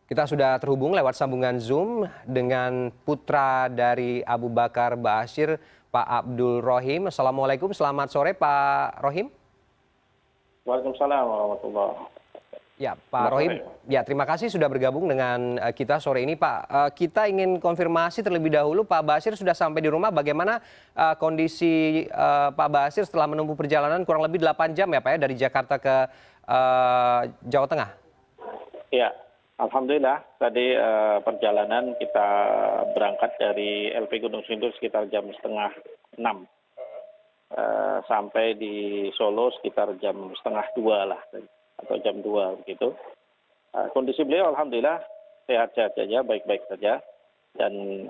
Kita sudah terhubung lewat sambungan Zoom dengan putra dari Abu Bakar Ba'asyir, Pak Abdul Rohim. Assalamualaikum, selamat sore Pak Rohim. Waalaikumsalam warahmatullahi. Ya, Pak Selamat sore. Rohim. Ya, terima kasih sudah bergabung dengan kita sore ini, Pak. Kita ingin konfirmasi terlebih dahulu, Pak Ba'asyir sudah sampai di rumah. Bagaimana kondisi Pak Ba'asyir setelah menempuh perjalanan kurang lebih 8 jam ya, Pak ya, dari Jakarta ke Jawa Tengah? Ya, alhamdulillah tadi perjalanan kita berangkat dari LP Gunung Sindur sekitar jam setengah 6. Sampai di Solo sekitar jam setengah 2 lah, atau jam 2 begitu. Kondisi beliau alhamdulillah sehat-sehat saja, baik-baik saja. Dan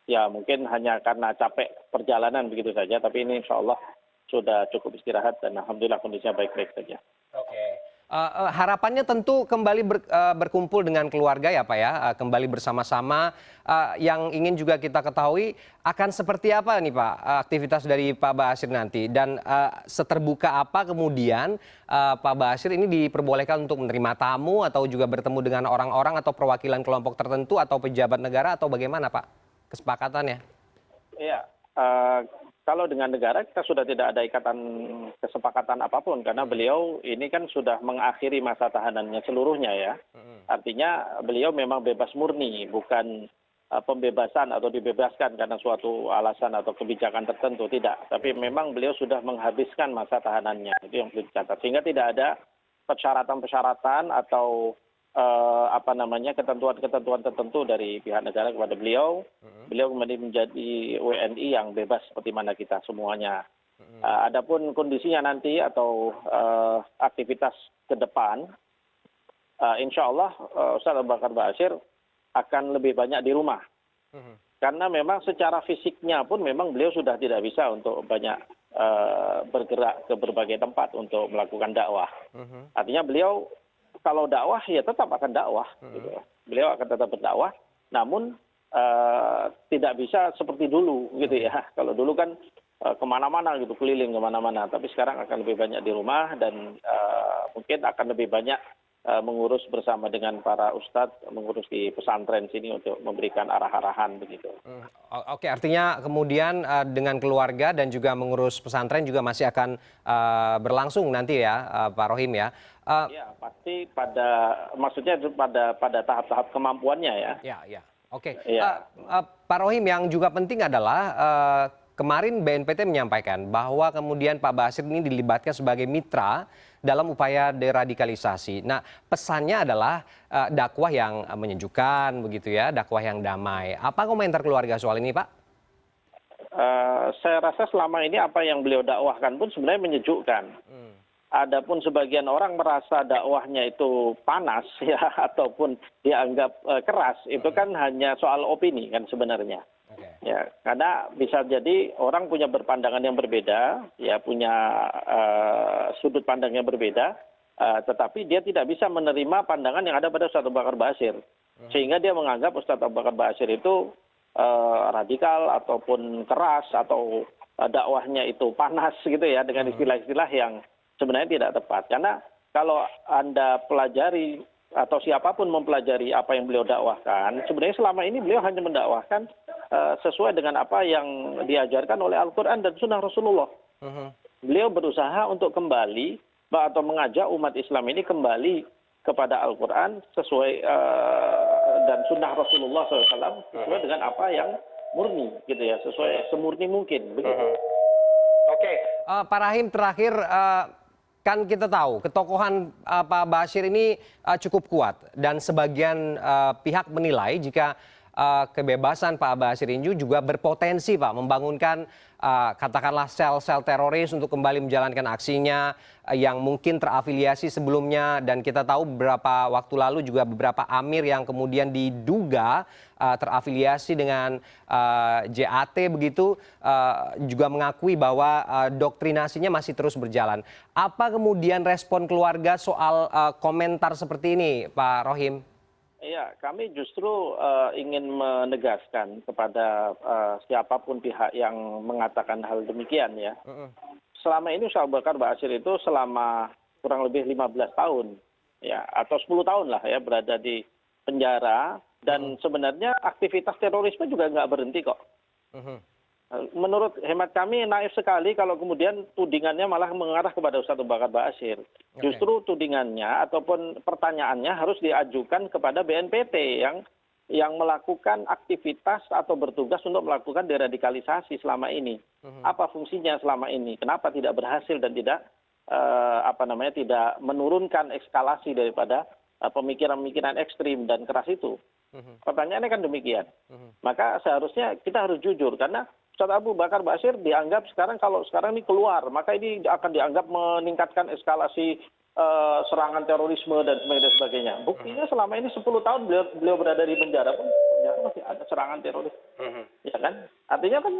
ya mungkin hanya karena capek perjalanan begitu saja, tapi ini insya Allah sudah cukup istirahat dan alhamdulillah kondisinya baik-baik saja. Oke. Harapannya tentu kembali berkumpul dengan keluarga ya Pak ya, kembali bersama-sama. Yang ingin juga kita ketahui akan seperti apa nih Pak aktivitas dari Pak Ba'asyir nanti, dan seterbuka apa kemudian Pak Ba'asyir ini diperbolehkan untuk menerima tamu atau juga bertemu dengan orang-orang atau perwakilan kelompok tertentu atau pejabat negara, atau bagaimana Pak kesepakatannya? Iya, kalau dengan negara kita sudah tidak ada ikatan kesepakatan apapun karena beliau ini kan sudah mengakhiri masa tahanannya seluruhnya ya. Artinya beliau memang bebas murni, bukan pembebasan atau dibebaskan karena suatu alasan atau kebijakan tertentu, tidak. Tapi memang beliau sudah menghabiskan masa tahanannya, itu yang perlu dicatat. Sehingga tidak ada persyaratan-persyaratan atau ketentuan-ketentuan tertentu dari pihak negara kepada beliau. Beliau kembali menjadi WNI yang bebas seperti mana kita semuanya. Adapun kondisinya nanti atau aktivitas ke depan, insya Allah Ustaz Abu Bakar Ba'asyir akan lebih banyak di rumah. Karena memang secara fisiknya pun memang beliau sudah tidak bisa untuk banyak bergerak ke berbagai tempat untuk melakukan dakwah. Artinya beliau kalau dakwah ya tetap akan dakwah, gitu. Beliau akan tetap berdakwah, namun tidak bisa seperti dulu, gitu ya. Kalau dulu kan kemana-mana gitu, keliling kemana-mana, tapi sekarang akan lebih banyak di rumah dan mungkin akan lebih banyak mengurus bersama dengan para ustadz, mengurus di pesantren sini untuk memberikan arah-arahan begitu. Oke, artinya kemudian dengan keluarga dan juga mengurus pesantren juga masih akan berlangsung nanti ya, Pak Rohim ya. Ya, pasti maksudnya pada tahap-tahap kemampuannya ya. Ya. Oke. Ya. Pak Rohim, yang juga penting adalah kemarin BNPT menyampaikan bahwa kemudian Pak Ba'asyir ini dilibatkan sebagai mitra dalam upaya deradikalisasi. Nah, pesannya adalah dakwah yang menyejukkan begitu ya, dakwah yang damai. Apa komentar keluarga soal ini, Pak? Saya rasa selama ini apa yang beliau dakwahkan pun sebenarnya menyejukkan. Adapun sebagian orang merasa dakwahnya itu panas ya ataupun dianggap keras, itu kan hanya soal opini kan sebenarnya. Ya, karena bisa jadi orang punya berpandangan yang berbeda, ya punya sudut pandang yang berbeda, tetapi dia tidak bisa menerima pandangan yang ada pada Ustaz Abu Bakar Ba'asyir. Sehingga dia menganggap Ustaz Abu Bakar Ba'asyir itu radikal ataupun keras atau dakwahnya itu panas gitu ya, dengan istilah-istilah yang sebenarnya tidak tepat. Karena kalau Anda pelajari atau siapapun mempelajari apa yang beliau dakwahkan, sebenarnya selama ini beliau hanya mendakwahkan sesuai dengan apa yang diajarkan oleh Al-Quran dan Sunnah Rasulullah. Beliau berusaha untuk kembali atau mengajak umat Islam ini kembali kepada Al-Quran sesuai dan Sunnah Rasulullah SAW, sesuai dengan apa yang murni, gitu ya, sesuai semurni mungkin. Oke, Pak Rahim, terakhir kan kita tahu ketokohan Pak Ba'asyir ini cukup kuat dan sebagian pihak menilai jika kebebasan Pak Ba'asyir ini juga berpotensi Pak membangunkan katakanlah sel-sel teroris untuk kembali menjalankan aksinya yang mungkin terafiliasi sebelumnya, dan kita tahu beberapa waktu lalu juga beberapa amir yang kemudian diduga terafiliasi dengan JAT begitu juga mengakui bahwa doktrinasinya masih terus berjalan. Apa kemudian respon keluarga soal komentar seperti ini, Pak Rohim? Iya, kami justru ingin menegaskan kepada siapapun pihak yang mengatakan hal demikian ya. Selama ini Ustaz Abu Bakar Ba'asyir itu selama kurang lebih 15 tahun ya atau 10 tahun lah ya berada di penjara dan sebenarnya aktivitas terorisme juga nggak berhenti kok. Menurut hemat kami naif sekali kalau kemudian tudingannya malah mengarah kepada Ustadz Abu Bakar Ba'asyir. Justru tudingannya ataupun pertanyaannya harus diajukan kepada BNPT yang melakukan aktivitas atau bertugas untuk melakukan deradikalisasi selama ini. Apa fungsinya selama ini? Kenapa tidak berhasil dan tidak tidak menurunkan eskalasi daripada pemikiran-pemikiran ekstrim dan keras itu? Pertanyaannya kan demikian. Maka seharusnya kita harus jujur karena Ustadz Abu Bakar Ba'asyir dianggap kalau sekarang ini keluar, maka ini akan dianggap meningkatkan eskalasi serangan terorisme dan sebagainya. Buktinya selama ini 10 tahun beliau berada di penjara pun masih ada serangan teroris. Ya kan? Artinya kan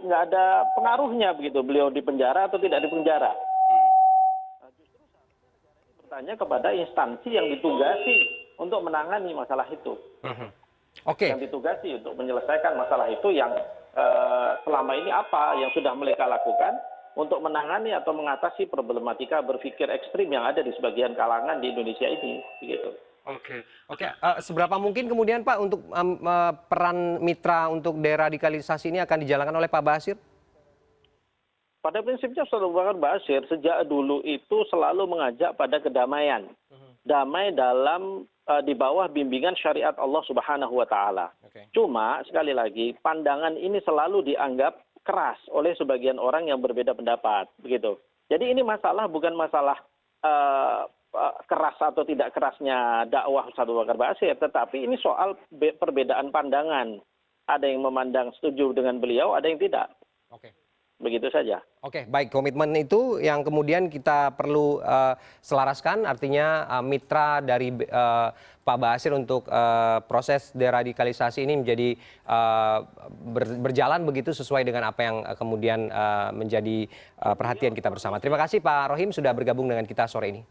nggak ada pengaruhnya begitu beliau di penjara atau tidak di penjara. Justru bertanya kepada instansi yang ditugasi untuk menangani masalah itu. Yang ditugasi untuk menyelesaikan masalah itu yang selama ini apa yang sudah mereka lakukan untuk menangani atau mengatasi problematika berpikir ekstrim yang ada di sebagian kalangan di Indonesia ini, begitu. Oke. Seberapa mungkin kemudian Pak untuk peran mitra untuk deradikalisasi ini akan dijalankan oleh Pak Ba'asyir? Pada prinsipnya Ustadz Abu Bakar Ba'asyir sejak dulu itu selalu mengajak pada kedamaian, damai dalam di bawah bimbingan syariat Allah Subhanahu wa Ta'ala. Cuma sekali lagi pandangan ini selalu dianggap keras oleh sebagian orang yang berbeda pendapat, begitu. Jadi ini masalah bukan masalah keras atau tidak kerasnya dakwah Ustadz Abu Bakar Ba'asyir, tetapi ini soal perbedaan pandangan. Ada yang memandang setuju dengan beliau, ada yang tidak. Begitu saja. Oke, baik. Komitmen itu yang kemudian kita perlu selaraskan, artinya mitra dari Pak Ba'asyir untuk proses deradikalisasi ini menjadi berjalan begitu sesuai dengan apa yang kemudian menjadi perhatian kita bersama. Terima kasih Pak Rohim sudah bergabung dengan kita sore ini.